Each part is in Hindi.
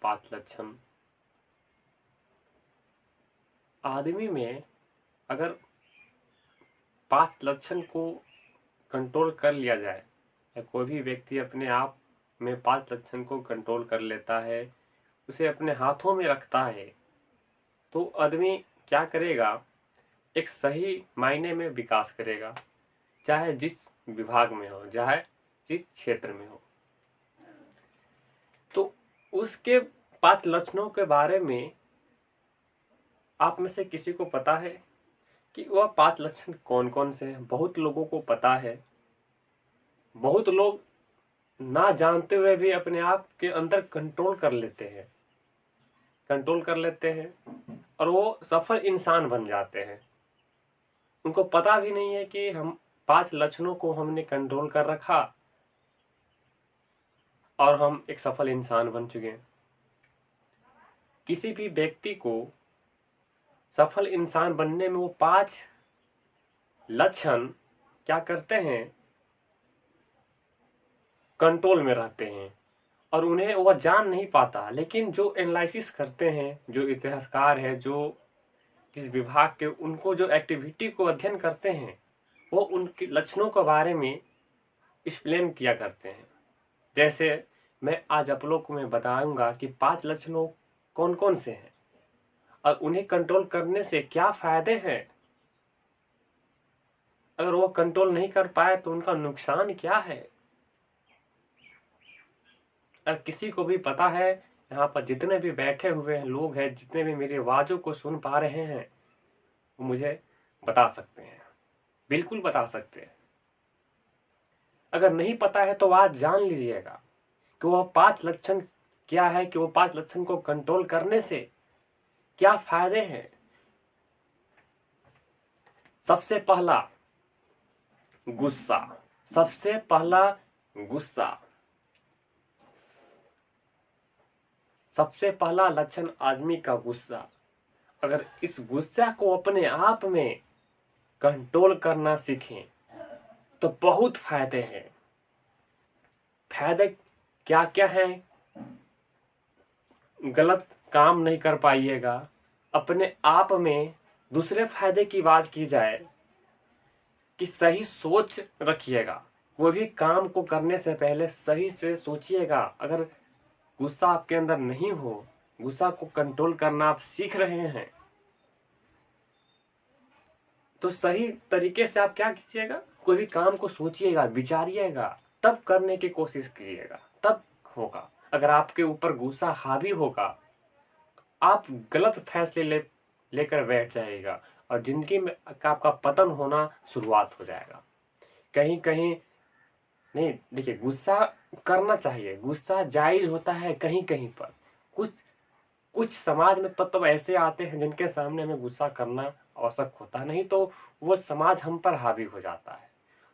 5 लक्षण। आदमी में अगर 5 लक्षण को कंट्रोल कर लिया जाए, या कोई भी व्यक्ति अपने आप में 5 लक्षण को कंट्रोल कर लेता है, उसे अपने हाथों में रखता है, तो आदमी क्या करेगा, एक सही मायने में विकास करेगा, चाहे जिस विभाग में हो, चाहे जिस क्षेत्र में हो। तो उसके 5 लक्षणों के बारे में आप में से किसी को पता है कि वह 5 लक्षण कौन कौन से हैं? बहुत लोगों को पता है। बहुत लोग ना जानते हुए भी अपने आप के अंदर कंट्रोल कर लेते हैं और वो सफल इंसान बन जाते हैं। उनको पता भी नहीं है कि हम 5 लक्षणों को हमने कंट्रोल कर रखा और हम एक सफल इंसान बन चुके हैं। किसी भी व्यक्ति को सफल इंसान बनने में वो 5 लक्षण क्या करते हैं, कंट्रोल में रहते हैं और उन्हें वह जान नहीं पाता। लेकिन जो एनालिसिस करते हैं, जो इतिहासकार है, जो जिस विभाग के, उनको जो एक्टिविटी को अध्ययन करते हैं, वो उनके लक्षणों के बारे में एक्सप्लेन किया करते हैं। जैसे मैं आज आप लोग को मैं बताऊंगा कि 5 लक्षणों कौन कौन से हैं और उन्हें कंट्रोल करने से क्या फायदे हैं। अगर वो कंट्रोल नहीं कर पाए तो उनका नुकसान क्या है। अगर किसी को भी पता है, यहाँ पर जितने भी बैठे हुए हैं लोग हैं, जितने भी मेरी आवाज़ों को सुन पा रहे हैं, वो मुझे बता सकते हैं, बिल्कुल बता सकते हैं। अगर नहीं पता है तो आज जान लीजिएगा कि वह 5 लक्षण क्या है, कि वो 5 लक्षण को कंट्रोल करने से क्या फायदे हैं। सबसे पहला गुस्सा। सबसे पहला गुस्सा। सबसे पहला लक्षण आदमी का गुस्सा। अगर इस गुस्सा को अपने आप में कंट्रोल करना सीखें तो बहुत फायदे हैं। फायदे क्या क्या हैं? गलत काम नहीं कर पाइएगा। अपने आप में दूसरे फायदे की बात की जाए कि सही सोच रखिएगा। कोई भी काम को करने से पहले सही से सोचिएगा। अगर गुस्सा आपके अंदर नहीं हो, गुस्सा को कंट्रोल करना आप सीख रहे हैं, तो सही तरीके से आप क्या कीजिएगा, कोई भी काम को सोचिएगा, विचारिएगा, तब करने की कोशिश कीजिएगा, तब होगा। अगर आपके ऊपर गुस्सा हावी होगा, आप गलत फैसले लेकर बैठ जाएगा और जिंदगी में आपका पतन होना शुरुआत हो जाएगा। कहीं कहीं नहीं, देखिए, गुस्सा करना चाहिए, गुस्सा जायज होता है कहीं कहीं पर। कुछ समाज में तत्व ऐसे आते हैं जिनके सामने हमें गुस्सा करना आवश्यक होता है, नहीं तो वो समाज हम पर हावी हो जाता है।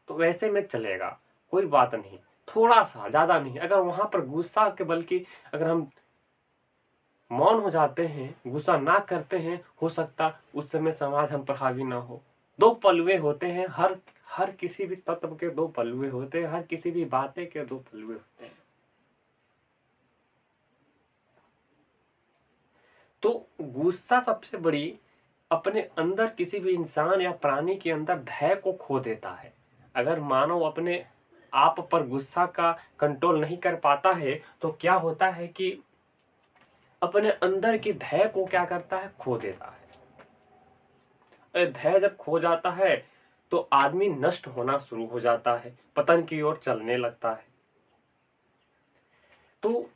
तो वैसे में चलेगा, कोई बात नहीं, थोड़ा सा, ज्यादा नहीं। अगर वहां पर गुस्सा के बल्कि अगर हम मौन हो जाते हैं, गुस्सा ना करते हैं, हो सकता उस समय समाज हम पर हावी ना हो। दो पलवे होते हैं, हर किसी भी तत्व के 2 पलवे होते हैं, हर किसी भी बातें के 2 पलवे होते हैं। तो गुस्सा सबसे बड़ी अपने अंदर किसी भी इंसान या प्राणी के अंदर भय को खो देता है। अगर मानव अपने आप पर गुस्सा का कंट्रोल नहीं कर पाता है तो क्या होता है कि अपने अंदर की भय को क्या करता है, खो देता है। भय जब खो जाता है तो आदमी नष्ट होना शुरू हो जाता है, पतन की ओर चलने लगता है। तो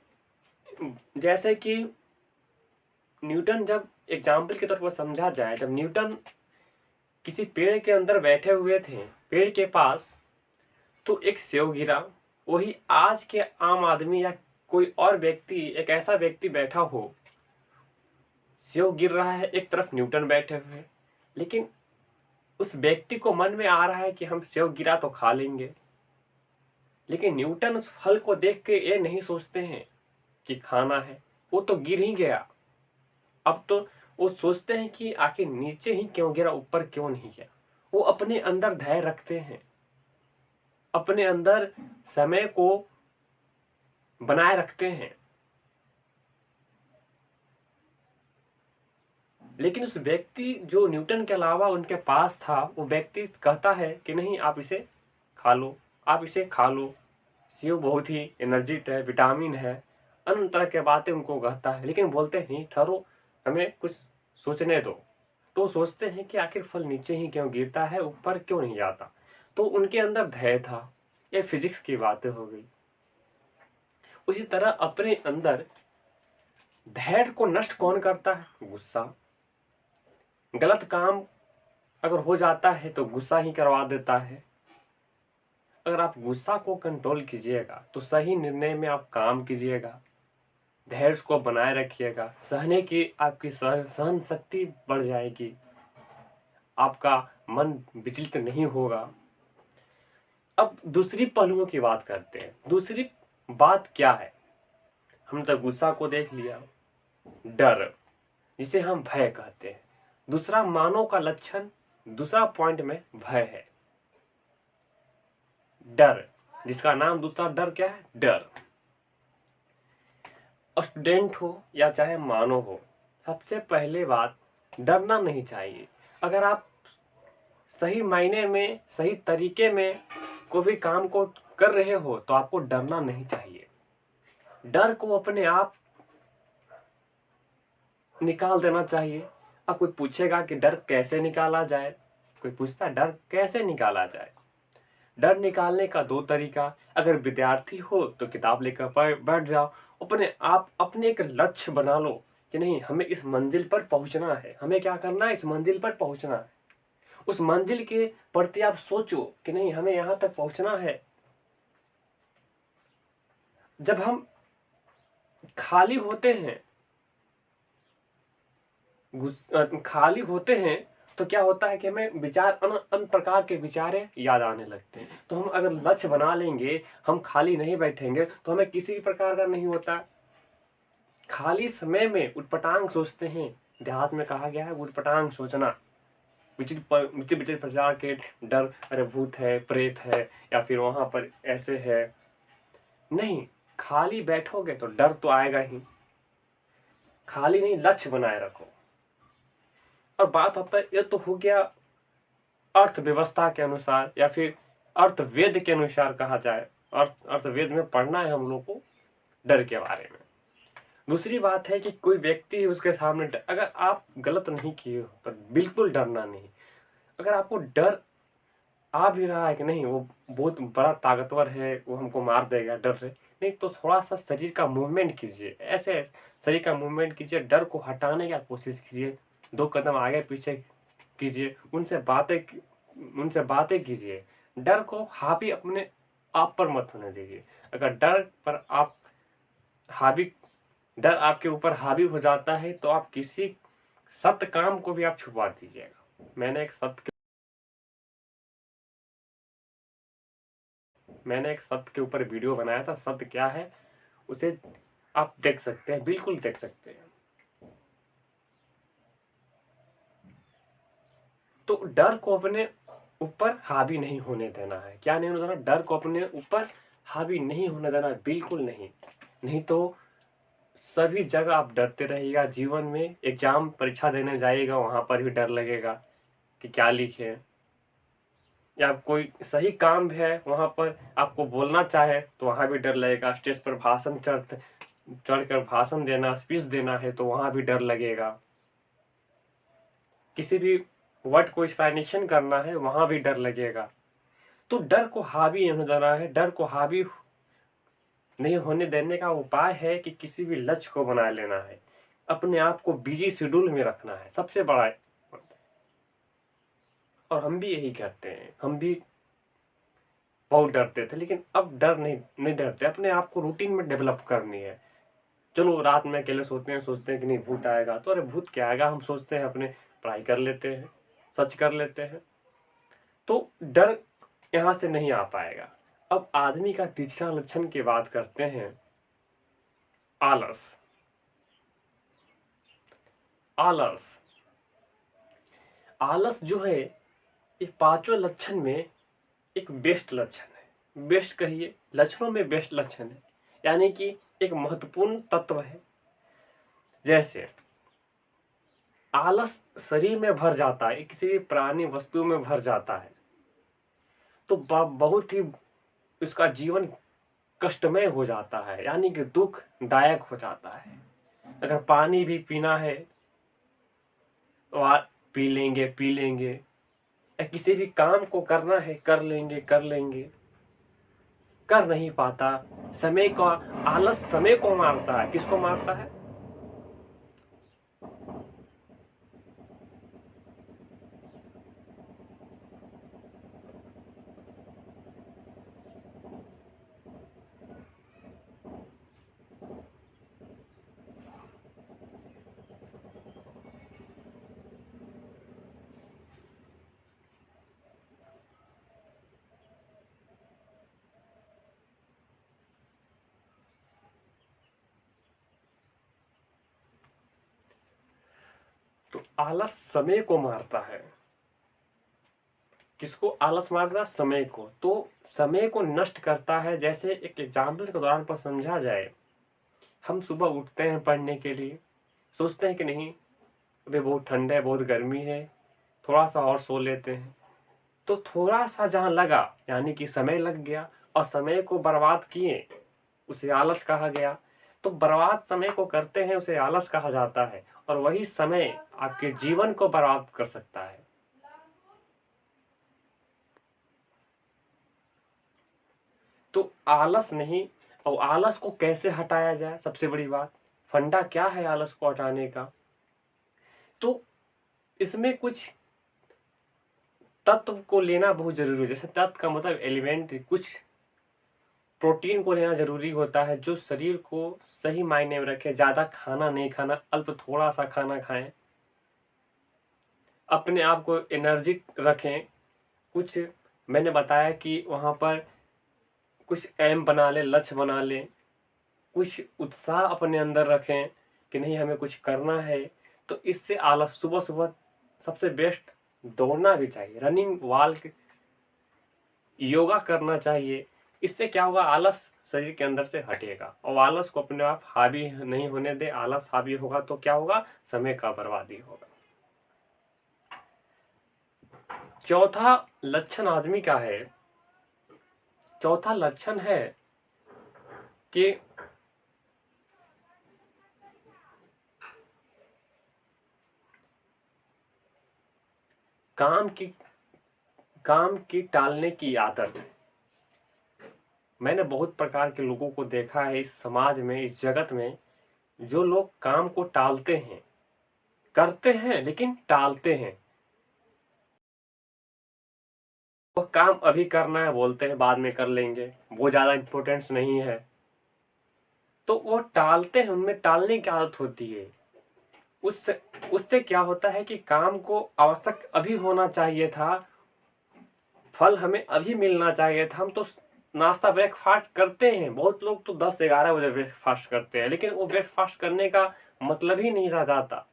जैसे कि न्यूटन, जब एग्जाम्पल के तौर पर समझा जाए, जब न्यूटन किसी पेड़ के अंदर बैठे हुए थे, पेड़ के पास, तो एक सेव गिरा। वही आज के आम आदमी या कोई और व्यक्ति, एक ऐसा व्यक्ति बैठा हो, सेव गिर रहा है, एक तरफ न्यूटन बैठे हुए, लेकिन उस व्यक्ति को मन में आ रहा है कि हम सेव गिरा तो खा लेंगे, लेकिन न्यूटन उस फल को देख के ये नहीं सोचते हैं कि खाना है, वो तो गिर ही गया। अब तो वो सोचते हैं कि आखिर नीचे ही क्यों गिरा, ऊपर क्यों नहीं गया। वो अपने अंदर धैर्य रखते हैं, अपने अंदर समय को बनाए रखते हैं। लेकिन उस व्यक्ति जो न्यूटन के अलावा उनके पास था, वो व्यक्ति कहता है कि नहीं आप इसे खा लो, आप इसे खा लो, सेव बहुत ही एनर्जिट है, विटामिन है, अन्य तरह के बातें उनको कहता है। लेकिन बोलते नहीं, ठहरो, हमें कुछ सोचने दो। तो सोचते हैं कि आखिर फल नीचे ही क्यों गिरता है, ऊपर क्यों नहीं जाता। तो उनके अंदर धैर्य था। ये फिजिक्स की बातें हो गई। उसी तरह अपने अंदर धैर्य को नष्ट कौन करता है? गुस्सा। गलत काम अगर हो जाता है तो गुस्सा ही करवा देता है। अगर आप गुस्सा को कंट्रोल कीजिएगा तो सही निर्णय में आप काम कीजिएगा, धैर्य को बनाए रखिएगा, सहने की आपकी सहन शक्ति बढ़ जाएगी, आपका मन विचलित नहीं होगा। अब दूसरी पहलुओं की बात करते हैं। दूसरी बात क्या है? हम तो गुस्सा को देख लिया, डर जिसे हम भय कहते हैं। दूसरा मानव का लक्षण, दूसरा पॉइंट में भय है, डर, जिसका नाम दूसरा डर क्या है? डर। स्टूडेंट हो या चाहे मानव हो, सबसे पहले बात, डरना नहीं चाहिए। अगर आप सही मायने में, सही तरीके में कोई भी काम को कर रहे हो तो आपको डरना नहीं चाहिए। डर को अपने आप निकाल देना चाहिए। अब कोई पूछेगा कि डर कैसे निकाला जाए, कोई पूछता है डर कैसे निकाला जाए। डर निकालने का दो तरीका, अगर विद्यार्थी हो तो किताब लेकर बैठ जाओ, अपने आप अपने एक लक्ष्य बना लो कि नहीं हमें इस मंजिल पर पहुंचना है, हमें क्या करना है, इस मंजिल पर पहुंचना है। उस मंजिल के प्रति आप सोचो कि नहीं हमें यहां तक पहुंचना है। जब हम खाली होते हैं, खाली होते हैं तो क्या होता है कि हमें विचार अन्य प्रकार के विचारें याद आने लगते हैं। तो हम अगर लक्ष्य बना लेंगे, हम खाली नहीं बैठेंगे तो हमें किसी भी प्रकार का नहीं होता। खाली समय में उटपटांग सोचते हैं। देहात में कहा गया है उटपटांग सोचना, विचित्र प्रकार के डर, अरे भूत है, प्रेत है, या फिर वहां पर ऐसे है। नहीं, खाली बैठोगे तो डर तो आएगा ही। खाली नहीं, लक्ष्य बनाए रखो। और बात आता है, ये तो हो गया अर्थव्यवस्था के अनुसार या फिर अर्थवेद के अनुसार कहा जाए। अर्थवेद में पढ़ना है हम लोग को डर के बारे में। दूसरी बात है कि कोई व्यक्ति उसके सामने अगर आप गलत नहीं किए हो तो बिल्कुल डरना नहीं। अगर आपको डर आ भी रहा है कि नहीं वो बहुत बड़ा ताकतवर है, वो हमको मार देगा डर से, नहीं तो थोड़ा सा शरीर का मूवमेंट कीजिए, ऐसे शरीर का मूवमेंट कीजिए, डर को हटाने की कोशिश कीजिए, 2 कदम आगे पीछे कीजिए, उनसे बातें कीजिए। डर को हावी अपने आप पर मत होने दीजिए। अगर डर आपके ऊपर हावी हो जाता है तो आप किसी सत्य काम को भी आप छुपा दीजिएगा। मैंने एक सत्य के ऊपर वीडियो बनाया था। सत्य क्या है उसे आप देख सकते हैं, बिल्कुल देख सकते हैं। तो डर को अपने ऊपर हावी नहीं होने देना है। क्या नहीं होने देना? डर को अपने ऊपर हावी नहीं होने देना, बिल्कुल नहीं। नहीं तो सभी जगह आप डरते रहिएगा। जीवन में एग्जाम परीक्षा देने जाइएगा, वहां पर भी डर लगेगा कि क्या लिखे, या कोई सही काम है वहां पर आपको बोलना चाहे तो वहां भी डर लगेगा। स्टेज पर चढ़कर भाषण देना, स्पीच देना है तो वहां भी डर लगेगा। किसी भी वर्ड को एक्सप्लेनेशन करना है वहां भी डर लगेगा। तो डर को हावी नहीं होने देना है। डर को हावी नहीं होने देने का उपाय है कि किसी भी लक्ष्य को बना लेना है, अपने आप को बिजी शेड्यूल में रखना है, सबसे बड़ा। और हम भी यही करते हैं। हम भी बहुत डरते थे लेकिन अब डर नहीं डरते। अपने आप को रूटीन में डेवलप करनी है। चलो रात में अकेले सोते हैं कि नहीं भूत आएगा, तो अरे भूत क्या आएगा, हम सोचते हैं अपने पढ़ाई कर लेते हैं, सच कर लेते हैं, तो डर यहां से नहीं आ पाएगा। अब आदमी का तीसरा लक्षण की बात करते हैं, आलस। आलस आलस जो है ये पांचों लक्षण में एक बेस्ट लक्षण है। बेस्ट कहिए, लक्षणों में बेस्ट लक्षण है, यानी कि एक महत्वपूर्ण तत्व है। जैसे आलस शरीर में भर जाता है, किसी भी प्राणी वस्तु में भर जाता है, तो बहुत ही उसका जीवन कष्टमय हो जाता है, यानी कि दुखदायक हो जाता है। अगर पानी भी पीना है तो पी लेंगे, या किसी भी काम को करना है कर लेंगे, कर नहीं पाता। समय का आलस समय को मारता है। किसको मारता है? तो आलस समय को मारता है। किसको आलस मारता है? समय को। तो समय को नष्ट करता है। जैसे एक एग्जाम्पल के दौरान पर समझा जाए, हम सुबह उठते हैं पढ़ने के लिए, सोचते हैं कि नहीं अभी बहुत ठंड है, बहुत गर्मी है, थोड़ा सा और सो लेते हैं। तो थोड़ा सा जहाँ लगा यानी कि समय लग गया, और समय को बर्बाद किए, उसे आलस कहा गया। तो बर्बाद समय को करते हैं, उसे आलस कहा जाता है। और वही समय आपके जीवन को बर्बाद कर सकता है। तो आलस नहीं, और आलस को कैसे हटाया जाए, सबसे बड़ी बात, फंडा क्या है आलस को हटाने का? तो इसमें कुछ तत्व को लेना बहुत जरूरी है। जैसे तत्व का मतलब एलिमेंट, कुछ प्रोटीन को लेना जरूरी होता है, जो शरीर को सही मायने में रखे। ज्यादा खाना नहीं खाना, अल्प थोड़ा सा खाना खाएं, अपने आप को एनर्जिक रखें। कुछ मैंने बताया कि वहां पर कुछ एम बना लें, लक्ष्य बना लें, कुछ उत्साह अपने अंदर रखें कि नहीं हमें कुछ करना है। तो इससे आलस, सुबह सुबह सबसे बेस्ट दौड़ना भी चाहिए, रनिंग वॉक, योगा करना चाहिए। इससे क्या होगा? आलस शरीर के अंदर से हटेगा, और आलस को अपने आप हावी नहीं होने दे। आलस हावी होगा तो क्या होगा? समय का बर्बादी होगा। चौथा लक्षण आदमी का है, चौथा लक्षण है कि काम की टालने की आदत। मैंने बहुत प्रकार के लोगों को देखा है इस समाज में, इस जगत में, जो लोग काम को टालते हैं, करते हैं लेकिन टालते हैं। वो काम अभी करना है, बोलते हैं बाद में कर लेंगे, वो ज्यादा इंपॉर्टेंस नहीं है, तो वो टालते हैं। उनमें टालने की आदत होती है। उससे उससे क्या होता है कि काम को आवश्यक अभी होना चाहिए था, फल हमें अभी मिलना चाहिए था। हम तो नाश्ता ब्रेकफास्ट करते हैं, बहुत लोग तो 10-11 बजे ब्रेकफास्ट करते हैं, लेकिन वो ब्रेकफास्ट करने का मतलब ही नहीं रह जाता।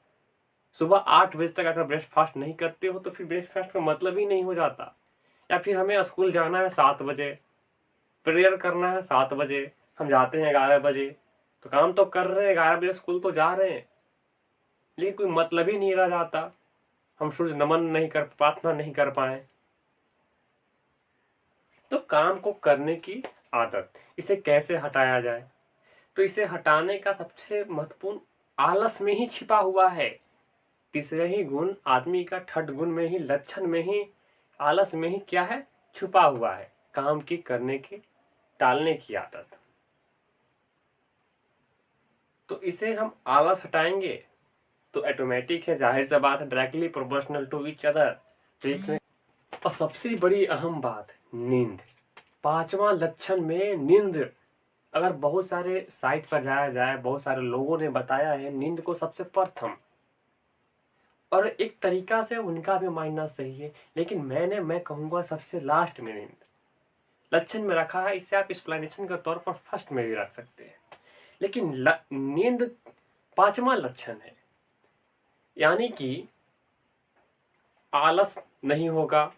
सुबह 8 बजे तक अगर ब्रेकफास्ट नहीं करते हो तो फिर ब्रेकफास्ट का मतलब ही नहीं हो जाता। या फिर हमें स्कूल जाना है 7 बजे, प्रेयर करना है 7 बजे, हम जाते हैं 11 बजे, तो काम तो कर रहे हैं, 11 बजे स्कूल तो जा रहे हैं, लेकिन कोई मतलब ही नहीं रह जाता। हम सूर्य नमन नहीं कर, प्रार्थना नहीं कर पाए। तो काम को करने की आदत, इसे कैसे हटाया जाए? तो इसे हटाने का सबसे महत्वपूर्ण आलस में ही छिपा हुआ है। तीसरे ही गुण आदमी का, छठ गुण में ही, लक्षण में ही, आलस में ही क्या है? छुपा हुआ है, काम की करने की टालने की आदत। तो इसे हम आलस हटाएंगे तो ऑटोमेटिक है, जाहिर सा बात है, directly proportional to each other. और सबसे बड़ी अहम बात, नींद। पांचवा लक्षण में नींद। अगर बहुत सारे साइट पर जाया जाए, बहुत सारे लोगों ने बताया है नींद को सबसे प्रथम, और एक तरीका से उनका भी मानना सही है, लेकिन मैं कहूंगा सबसे लास्ट में नींद लक्षण में रखा है। इसे आप एक्सप्लेनेशन के तौर पर फर्स्ट में भी रख सकते हैं, लेकिन नींद पांचवा लक्षण है। यानी कि आलस नहीं होगा,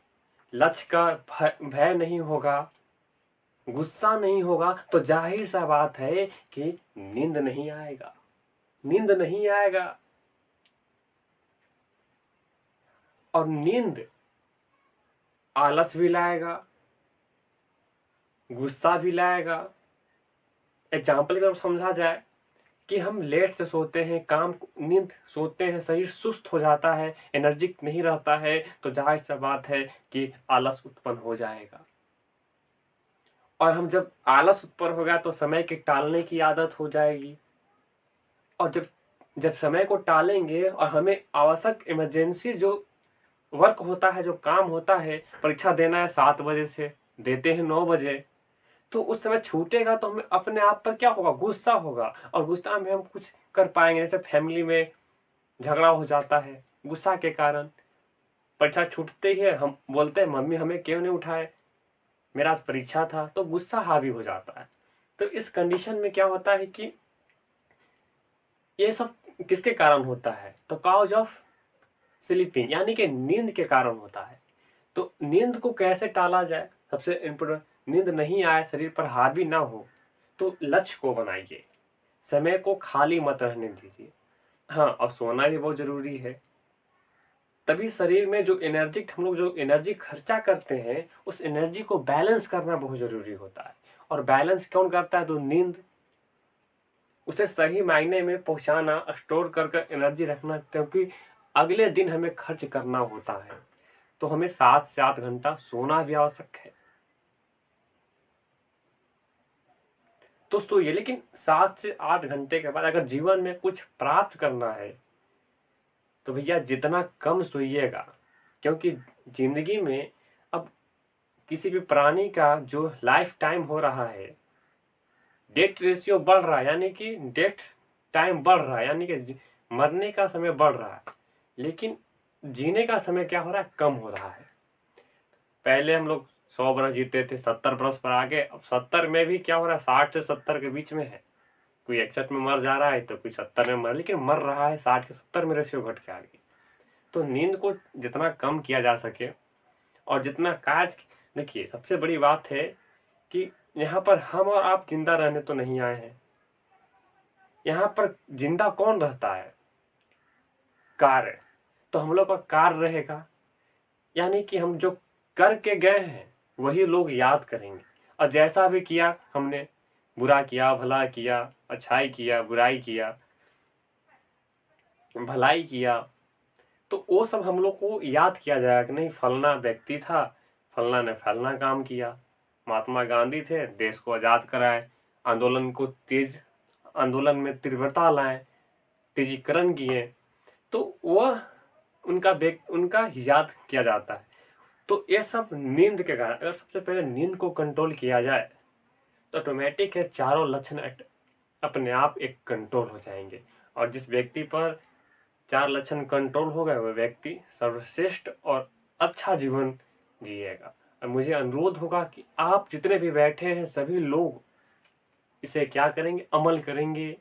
लक्ष्य का भय नहीं होगा, गुस्सा नहीं होगा, तो जाहिर सा बात है कि नींद नहीं आएगा, नींद नहीं आएगा। और नींद आलस भी लाएगा, गुस्सा भी लाएगा। एग्जाम्पल की तरफ समझा जाए कि हम लेट से सोते हैं, नींद सोते हैं, शरीर सुस्त हो जाता है, एनर्जिक नहीं रहता है, तो जाहिर सा बात है कि आलस उत्पन्न हो जाएगा। और हम जब आलस उत्पन्न हो गया तो समय के टालने की आदत हो जाएगी। और जब जब समय को टालेंगे और हमें आवश्यक इमरजेंसी जो वर्क होता है, जो काम होता है, परीक्षा देना है 7 बजे से, देते हैं 9 बजे, तो उस समय छूटेगा तो हमें अपने आप पर क्या होगा, गुस्सा होगा। और गुस्सा में हम कुछ कर पाएंगे। जैसे फैमिली में झगड़ा हो जाता है गुस्सा के कारण, परीक्षा छूटते ही हम बोलते हैं मम्मी हमें क्यों नहीं उठाए, मेरा आज परीक्षा था, तो गुस्सा हावी हो जाता है। तो इस कंडीशन में क्या होता है कि ये सब किसके कारण होता है, तो कॉज ऑफ स्लीपिंग, यानी कि नींद के कारण होता है। तो नींद को कैसे टाला जाए, सबसे इम्पोर्टेंट, नींद नहीं आए, शरीर पर हावी ना हो, तो लक्ष्य को बनाइए, समय को खाली मत रहने दीजिए। हाँ, और सोना भी बहुत जरूरी है। तभी शरीर में जो एनर्जी, हम लोग जो एनर्जी खर्चा करते हैं, उस एनर्जी को बैलेंस करना बहुत जरूरी होता है। और बैलेंस कौन करता है, तो नींद। उसे सही मायने में पहुंचाना, स्टोर कर एनर्जी रखना, क्योंकि अगले दिन हमें खर्च करना होता है। तो हमें 7 से 8 घंटा सोना भी आवश्यक है। तो सोइए, लेकिन 7 से 8 घंटे के बाद अगर जीवन में कुछ प्राप्त करना है तो भैया जितना कम सोइएगा। क्योंकि जिंदगी में अब किसी भी प्राणी का जो लाइफ टाइम हो रहा है, डेथ रेशियो बढ़ रहा है, यानी कि डेथ टाइम बढ़ रहा है, यानी कि मरने का समय बढ़ रहा है, लेकिन जीने का समय क्या हो रहा है, कम हो रहा है। पहले हम लोग 100 बरस जीते थे, 70 बरस पर आ गए। अब 70 में भी क्या हो रहा है, 60 से 70 के बीच में है। कोई 61 में मर जा रहा है तो कोई 70 में मर, लेकिन मर रहा है 60 के 70 में रेशियो घट के आ गई। तो नींद को जितना कम किया जा सके और जितना काज, देखिए सबसे बड़ी बात है कि यहाँ पर हम और आप जिंदा रहने तो नहीं आए हैं। यहाँ पर जिंदा कौन रहता है, कार्य। तो हम लोग का कार्य रहेगा, यानी कि हम जो करके गए हैं वही लोग याद करेंगे। और जैसा भी किया हमने, बुरा किया, भला किया, अच्छाई किया, बुराई किया, भलाई किया, तो वो सब हम लोग को याद किया जाएगा कि नहीं, फलना व्यक्ति था, फलना ने फलना काम किया। महात्मा गांधी थे, देश को आजाद कराए, आंदोलन में तीव्रता लाए, तेजीकरण किए, तो वह उनका याद किया जाता है। तो ये सब नींद के कारण, अगर सबसे पहले नींद को कंट्रोल किया जाए तो ऑटोमेटिक है चारों लक्षण अपने आप एक कंट्रोल हो जाएंगे। और जिस व्यक्ति पर 4 लक्षण कंट्रोल हो गए, वह व्यक्ति सर्वश्रेष्ठ और अच्छा जीवन जिएगा। और मुझे अनुरोध होगा कि आप जितने भी बैठे हैं सभी लोग इसे क्या करेंगे, अमल करेंगे।